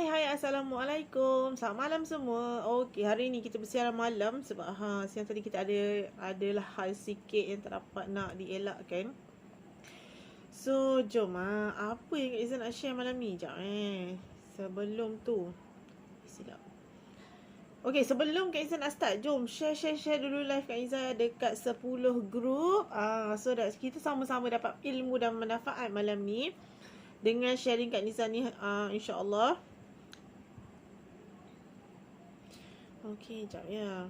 Hai, Assalamualaikum. Selamat malam semua. Okey, hari ni kita bersiaran malam sebab siang tadi kita adalah hal sikit yang tak dapat nak dielakkan. So, jom apa yang Kak Izzah nak share malam ni? Sekejap sebelum tu. Silap. Okey, sebelum Kak Izzah nak start, jom share dulu live Kak Izzah dekat 10 group. So that kita sama-sama dapat ilmu dan manfaat malam ni dengan sharing Kak Izzah ni, insya-Allah. Okey, sekejap ya.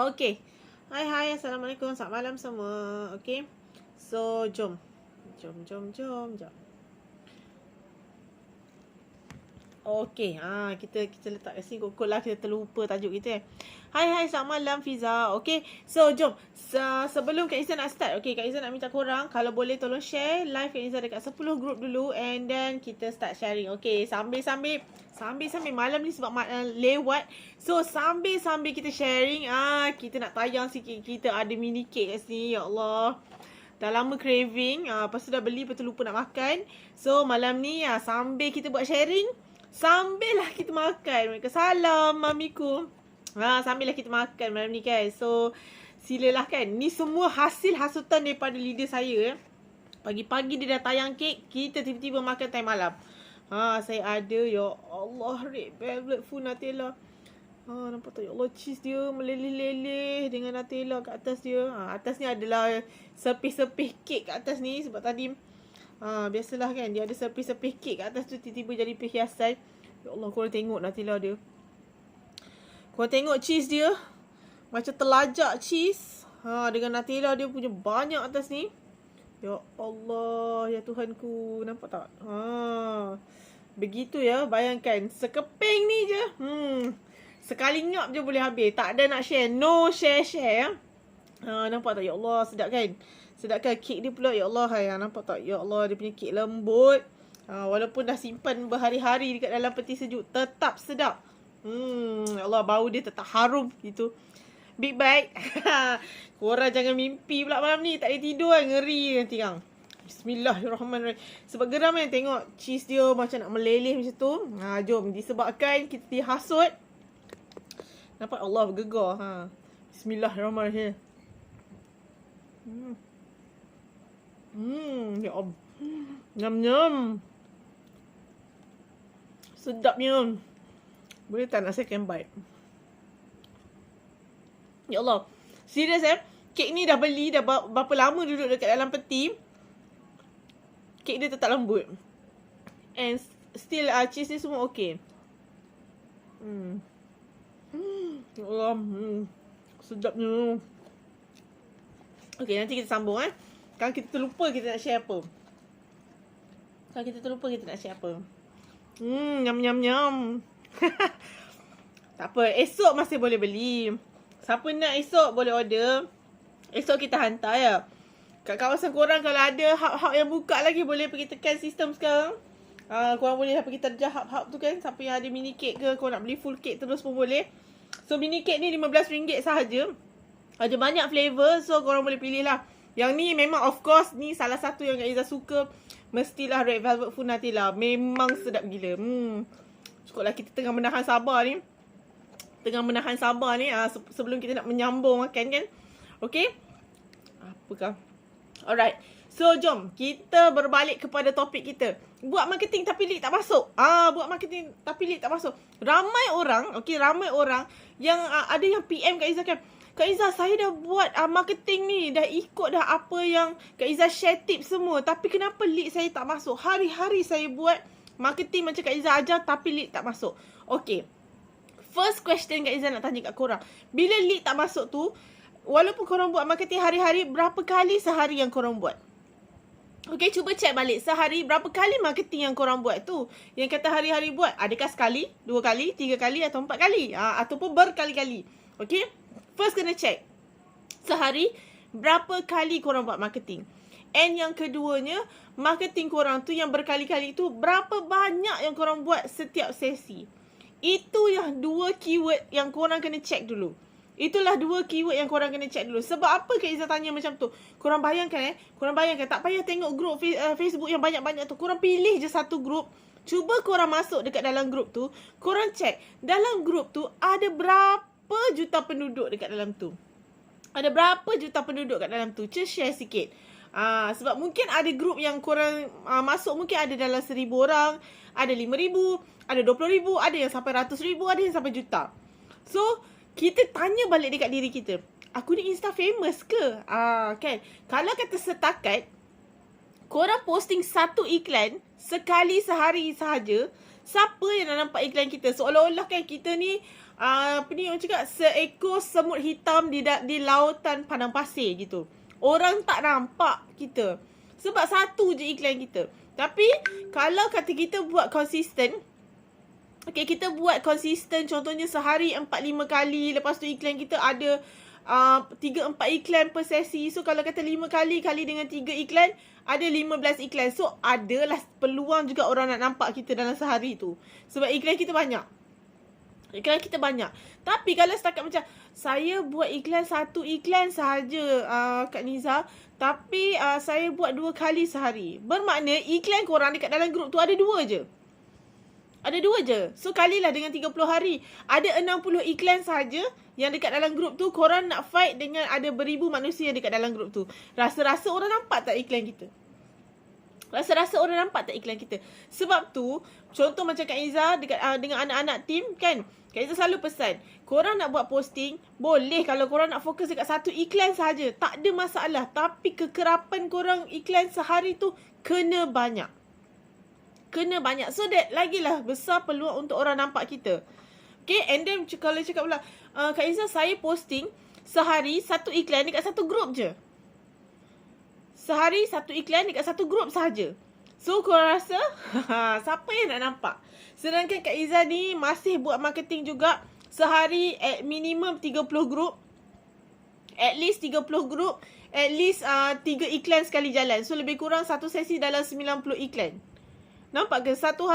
Okey. Hai, Assalamualaikum. Selamat malam semua. Okey. So, jom. Jom. Okey, kita letak kat sini kokol lah, kita terlupa tajuk kita. Hai, selamat malam Fiza. Okey, so jom. Sebelum Kak Izzah nak start, okey, Kak Izzah nak minta korang kalau boleh tolong share live Kak Izzah dekat 10 group dulu and then kita start sharing. Okey, sambil malam ni sebab lewat. So sambil kita sharing, kita nak tayang sikit, kita ada mini cake kat sini. Ya Allah, dah lama craving, lepas tu dah beli, lepas tu lupa nak makan. So malam ni sambil kita buat sharing, sambillah kita makan. Waalaikumsalam mamiku. Sambillah kita makan malam ni kan. So silalah kan. Ni semua hasil hasutan daripada leader saya. Pagi-pagi dia dah tayang kek, kita tiba-tiba makan time malam. Saya ada, ya Allah, red velvet full Nutella. Nampak tak, ya Allah, cheese dia meleleh-leleh dengan Nutella kat atas dia. Atas ni adalah sepih-sepih kek kat atas ni. Sebab tadi biasalah kan, dia ada sepih-sepih kek kat atas tu, tiba-tiba jadi perhiasan. Ya Allah, korang tengok Nutella dia. Korang tengok cheese dia, macam terlajak cheese. Dengan Nutella dia punya banyak atas ni. Ya Allah, ya Tuhanku, nampak tak? Begitu ya, bayangkan sekeping ni je. Sekali nyap je boleh habis. Tak ada nak share, no share. Nampak tak? Ya Allah, sedap kan? Sedap kan kek dia pula, ya Allah. Nampak tak? Ya Allah, dia punya kek lembut. Walaupun dah simpan berhari-hari dekat dalam peti sejuk, tetap sedap. Ya Allah, bau dia tetap harum gitu. Big bite. Korang jangan mimpi pula malam ni, tak boleh tidur kan, ngeri nanti kan. Bismillahirrahmanirrahim. Sebab geram kan tengok cheese dia macam nak meleleh macam tu. Jom, disebabkan kita dihasut. Nampak Allah bergegar. Bismillahirrahmanirrahim. Ya Allah. Nyam. Sedapnya. Boleh tak nak second bite? Ya Allah. Serius kek ni dah beli, dah berapa lama duduk dekat dalam peti. Kek dia tetap lembut. And still cheese ni semua okay. Ya Allah. Sedapnya. Okay, nanti kita sambung Kalau kita terlupa kita nak share apa. Nyam. Tak apa, esok masih boleh beli. Siapa nak esok boleh order. Esok kita hantar ya. Kat kawasan korang kalau ada hub-hub yang buka lagi, boleh pergi tekan sistem sekarang. Korang boleh pergi terjah hub-hub tu kan. Siapa yang ada mini cake ke, korang nak beli full cake terus pun boleh. So mini cake ni RM15 sahaja. Ada banyak flavor, so korang boleh pilih lah. Yang ni memang of course, ni salah satu yang Kak Izzah suka. Mestilah red velvet full Nutella. Memang sedap gila. Cukuplah kita tengah menahan sabar ni. Sebelum kita nak menyambung makan kan. Okay. Apakah? Alright. So jom kita berbalik kepada topik kita. Buat marketing tapi lead tak masuk. Ramai orang yang ada yang PM Kak Izzah kan. Kak Izzah, saya dah buat marketing ni, dah ikut dah apa yang Kak Izzah share tips semua, tapi kenapa lead saya tak masuk? Hari-hari saya buat marketing macam Kak Izzah ajar tapi lead tak masuk. Okay. First question Kak Izzah nak tanya kat korang. Bila lead tak masuk tu, walaupun korang buat marketing hari-hari, berapa kali sehari yang korang buat? Okay, cuba check balik. Sehari berapa kali marketing yang korang buat tu? Yang kata hari-hari buat, adakah sekali, 2 kali, 3 kali atau 4 kali? Ataupun berkali-kali. Okay, first kena check. Sehari berapa kali korang buat marketing? And yang keduanya, marketing korang tu yang berkali-kali tu, berapa banyak yang korang buat setiap sesi. Itu yang 2 keyword yang korang kena check dulu. Itulah 2 keyword yang korang kena check dulu. Sebab apa Kak Izzah tanya macam tu? Korang bayangkan tak payah tengok grup Facebook yang banyak-banyak tu. Korang pilih je satu grup. Cuba korang masuk dekat dalam grup tu. Korang check, dalam grup tu ada berapa juta penduduk dekat dalam tu. Ada berapa juta penduduk kat dalam tu. Just share sikit. Sebab mungkin ada grup yang korang masuk, mungkin ada dalam 1,000 orang, ada 5,000, ada 20,000, ada yang sampai ratus ribu, ada yang sampai juta. So, kita tanya balik dekat diri kita, aku ni Insta famous ke? Kan? Kalau kata setakat, korang posting satu iklan sekali sehari sahaja, siapa yang nak nampak iklan kita? Seolah-olah kan kita ni, orang cakap, seekor semut hitam di lautan padang pasir gitu. Orang tak nampak kita. Sebab satu je iklan kita. Tapi, kalau kata kita buat konsisten, kita buat konsisten, contohnya sehari 4-5 kali. Lepas tu iklan kita ada 3-4 iklan per sesi. So, kalau kata 5 kali dengan 3 iklan, ada 15 iklan. So, adalah peluang juga orang nak nampak kita dalam sehari tu. Sebab iklan kita banyak. Tapi kalau setakat macam, saya buat iklan, satu iklan sahaja Kak Niza, tapi saya buat 2 kali sehari. Bermakna iklan korang dekat dalam grup tu ada 2 je. So kalilah dengan 30 hari, ada 60 iklan sahaja yang dekat dalam grup tu. Korang nak fight dengan ada beribu manusia yang dekat dalam grup tu. Rasa-rasa orang nampak tak iklan kita? Sebab tu, contoh macam Kak Izzah dengan anak-anak team kan, Kak Izzah selalu pesan, korang nak buat posting, boleh kalau korang nak fokus dekat satu iklan sahaja, tak ada masalah. Tapi kekerapan korang iklan sehari tu kena banyak. So that lagilah besar peluang untuk orang nampak kita. Okay, and then kalau cakap pula, Kak Izzah, saya posting sehari satu iklan dekat satu grup je. Sehari satu iklan dekat satu grup sahaja. So, korang rasa, siapa yang nak nampak? Sedangkan Kak Izzah ni masih buat marketing juga. Sehari at minimum 30 grup. At least 30 grup. At least 3 iklan sekali jalan. So, lebih kurang satu sesi dalam 90 iklan. Nampak ke? Satu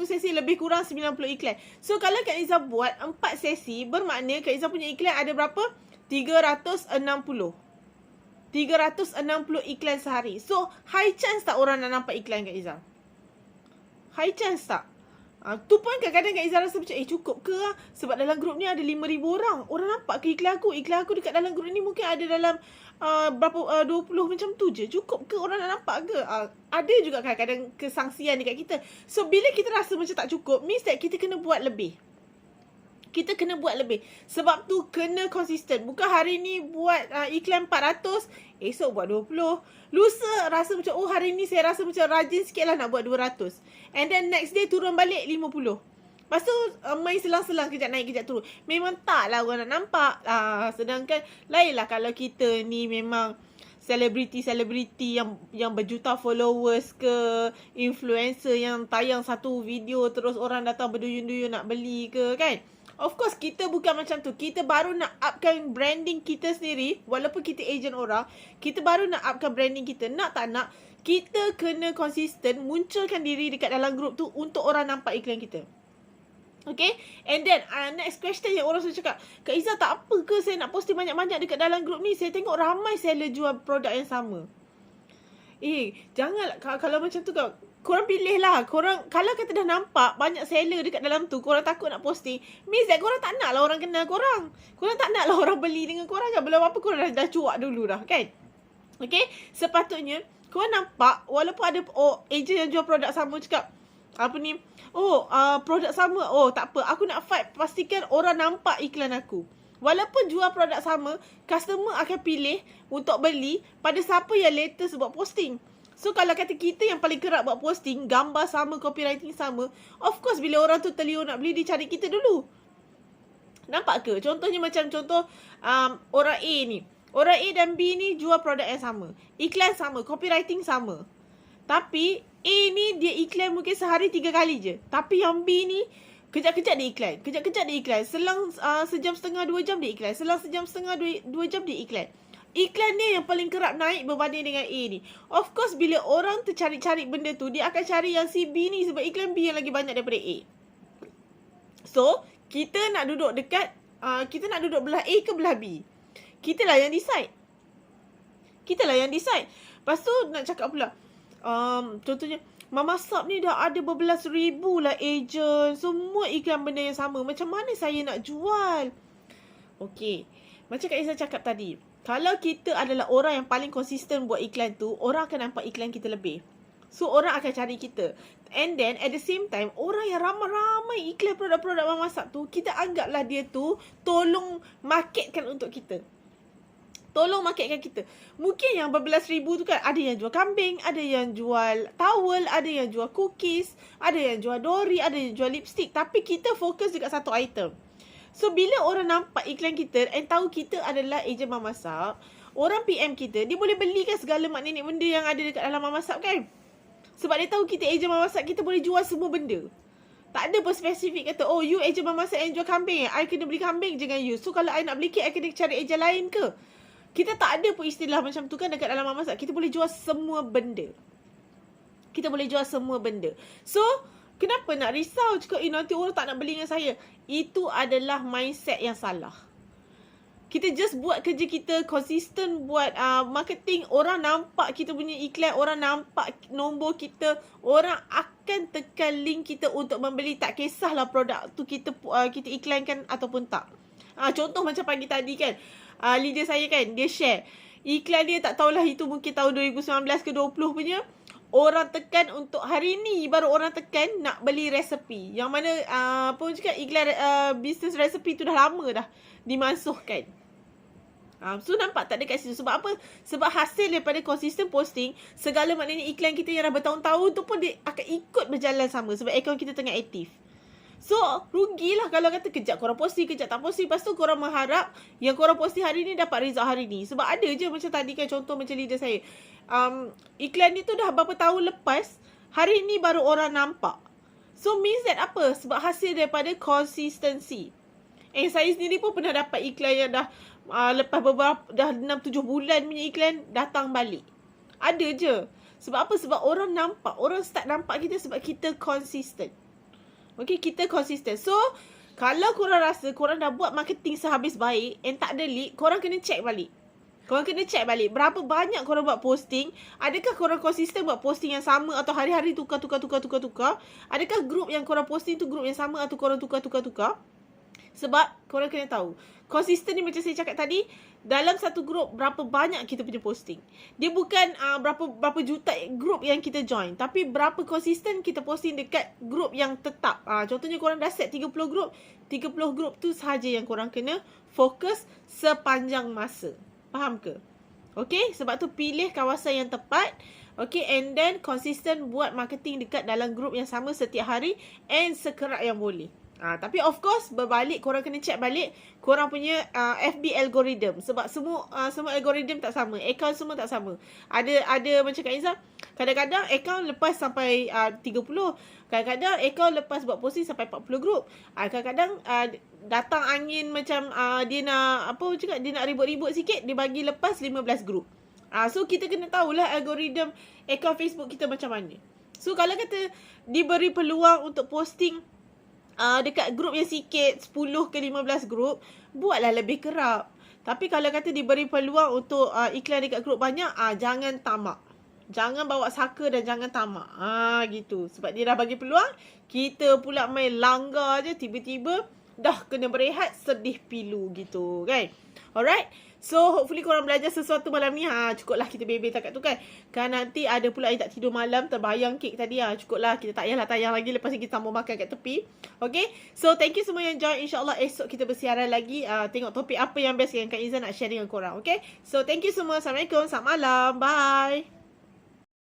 sesi lebih kurang 90 iklan. So, kalau Kak Izzah buat 4 sesi, bermakna Kak Izzah punya iklan ada berapa? 360 iklan sehari. So, high chance tak orang nak nampak iklan Kak Izzah? High chance tak? Tu pun kadang-kadang Kak Izzah rasa macam, cukup ke? Sebab dalam grup ni ada 5,000 orang. Orang nampak ke iklan aku? Iklan aku dekat dalam grup ni mungkin ada dalam 20 macam tu je. Cukup ke? Orang nak nampak ke? Ada juga kadang-kadang kesangsian dekat kita. So, bila kita rasa macam tak cukup, means that kita kena buat lebih. Sebab tu kena konsisten. Bukan hari ni buat iklan 400, esok buat 20. Lusa rasa macam, hari ni saya rasa macam rajin sikit lah nak buat 200. And then next day turun balik 50. Lepas tu main selang-selang, kejap naik kejap turun. Memang tak lah orang nak nampak. Sedangkan lain lah kalau kita ni memang selebriti yang berjuta followers ke, influencer yang tayang satu video terus orang datang berduyun-duyun nak beli ke kan. Of course, kita bukan macam tu. Kita baru nak upkan branding kita sendiri. Walaupun kita agent orang, kita baru nak upkan branding kita. Nak tak nak, kita kena konsisten munculkan diri dekat dalam grup tu untuk orang nampak iklan kita. Okay? And then, next question yang orang selalu cakap, Kak Izzah, tak apa ke saya nak posting banyak-banyak dekat dalam grup ni? Saya tengok ramai seller jual produk yang sama. Janganlah. Kalau macam tu korang pilih lah. Korang, kalau kata dah nampak banyak seller dekat dalam tu, korang takut nak posting, means that korang tak nak lah orang kenal korang. Korang tak nak lah orang beli dengan korang kan. Belum apa korang dah cuak dulu dah kan. Okay? Sepatutnya, korang nampak, walaupun ada agent yang jual produk sama cakap, produk sama. Tak apa. Aku nak fight, pastikan orang nampak iklan aku. Walaupun jual produk sama, customer akan pilih untuk beli pada siapa yang latest buat posting. So, kalau kata kita yang paling kerap buat posting, gambar sama, copywriting sama, of course, bila orang tu terliur nak beli, dia cari kita dulu. Nampak ke? Contohnya macam orang A ni. Orang A dan B ni jual produk yang sama. Iklan sama, copywriting sama. Tapi, A ni dia iklan mungkin sehari 3 kali je. Tapi yang B ni, kejap-kejap dia iklan. Selang sejam setengah 2 jam dia iklan. Selang sejam setengah 2 jam dia iklan. Iklan dia yang paling kerap naik berbanding dengan A ni. Of course, bila orang tercari-cari benda tu, dia akan cari yang si B ni sebab iklan B yang lagi banyak daripada A. So, kita nak duduk dekat, kita nak duduk belah A ke belah B? Kita lah yang decide. Lepas tu nak cakap pula, contohnya, Mama Sap ni dah ada berbelas ribu lah agent. Semua iklan benda yang sama. Macam mana saya nak jual? Okey. Macam Kak Izzah cakap tadi. Kalau kita adalah orang yang paling konsisten buat iklan tu, orang akan nampak iklan kita lebih. So, orang akan cari kita. And then, at the same time, orang yang ramai-ramai iklan produk-produk Mama Sap tu, kita anggaplah dia tu tolong marketkan untuk kita. Tolong marketkan kita. Mungkin yang berbelas ribu tu kan, ada yang jual kambing, ada yang jual towel, ada yang jual cookies, ada yang jual dori, ada yang jual lipstick. Tapi kita fokus dekat satu item. So, bila orang nampak iklan kita and tahu kita adalah ejen Mama Sap, orang PM kita, dia boleh belikan segala mak nenek benda yang ada dekat dalam Mama Sap kan? Sebab dia tahu kita ejen Mama Sap, kita boleh jual semua benda. Tak ada pun spesifik kata, oh, you ejen Mama Sap yang jual kambing, I kena beli kambing je dengan you. So, kalau I nak beli kek, I kena cari ejen lain ke? Kita tak ada pun istilah macam tu kan dekat dalam Mama Sap. Kita boleh jual semua benda. So, kenapa nak risau cakap, nanti orang tak nak beli dengan saya? Itu adalah mindset yang salah. Kita just buat kerja kita, konsisten buat marketing. Orang nampak kita punya iklan, orang nampak nombor kita, orang akan tekan link kita untuk membeli. Tak kisahlah produk tu kita iklankan ataupun tak. Contoh macam pagi tadi kan, leader saya kan, dia share iklan dia, tak tahulah itu mungkin tahun 2019 ke 20 punya. Orang tekan untuk hari ni, baru orang tekan nak beli resepi. Yang mana apa orang cakap, iklan business resepi tu dah lama dah dimansuhkan. So nampak tak ada kat situ. Sebab apa? Sebab hasil daripada konsisten posting, segala maknanya iklan kita yang dah bertahun-tahun tu pun dia akan ikut berjalan sama. Sebab akaun kita tengah aktif. So, rugilah kalau kata kejap korang posting, kejap tak posting. Lepas tu korang mengharap yang korang posting hari ni dapat result hari ni. Sebab ada je macam tadi kan, contoh macam leader saya. Iklan ni tu dah berapa tahun lepas, hari ni baru orang nampak. So, means that apa? Sebab hasil daripada consistency. Saya sendiri pun pernah dapat iklan yang dah lepas beberapa, dah 6-7 bulan punya iklan datang balik. Ada je. Sebab apa? Sebab orang nampak. Orang start nampak kita sebab kita konsisten. Okay, kita konsisten. So, kalau korang rasa korang dah buat marketing sehabis baik and tak ada lead, korang kena check balik. Berapa banyak korang buat posting. Adakah korang konsisten buat posting yang sama atau hari-hari tukar. Adakah group yang korang posting tu group yang sama atau korang tukar. Sebab korang kena tahu, konsisten ni macam saya cakap tadi, dalam satu group berapa banyak kita punya posting. Dia bukan berapa juta group yang kita join, tapi berapa konsisten kita posting dekat group yang tetap. Contohnya korang dah set 30 group, 30 group tu sahaja yang korang kena fokus sepanjang masa. Faham ke? Okay, sebab tu pilih kawasan yang tepat. Okay, and then konsisten buat marketing dekat dalam group yang sama setiap hari and sekerap yang boleh. Tapi of course, berbalik, korang kena check balik korang punya FB algorithm. Sebab semua algorithm tak sama. Account semua tak sama. Ada macam Kak Izzah, kadang-kadang account lepas sampai 30. Kadang-kadang account lepas buat posting sampai 40 group. Kadang-kadang datang angin macam dia nak dia nak ribut-ribut sikit, dia bagi lepas 15 group. So kita kena tahulah algorithm account Facebook kita macam mana. So kalau kata diberi peluang untuk posting dekat grup yang sikit, 10 ke 15 grup, buatlah lebih kerap. Tapi kalau kata diberi peluang untuk iklan dekat grup banyak, jangan tamak. Jangan bawa saka dan jangan tamak. Gitu. Sebab dia dah bagi peluang, kita pula main langgar je, tiba-tiba dah kena berehat, sedih pilu gitu kan. Alright. So, hopefully korang belajar sesuatu malam ni. Cukuplah kita bebel takat tu kan. Kan nanti ada pula yang tak tidur malam, terbayang kek tadi. Cukuplah, kita tak payahlah tayang lagi. Lepas ni kita sambung makan kat tepi. Okay. So, thank you semua yang join. InsyaAllah esok kita bersiaran lagi. Tengok topik apa yang best yang Kak Izzah nak share dengan korang. Okay. So, thank you semua. Assalamualaikum. Selamat malam. Bye.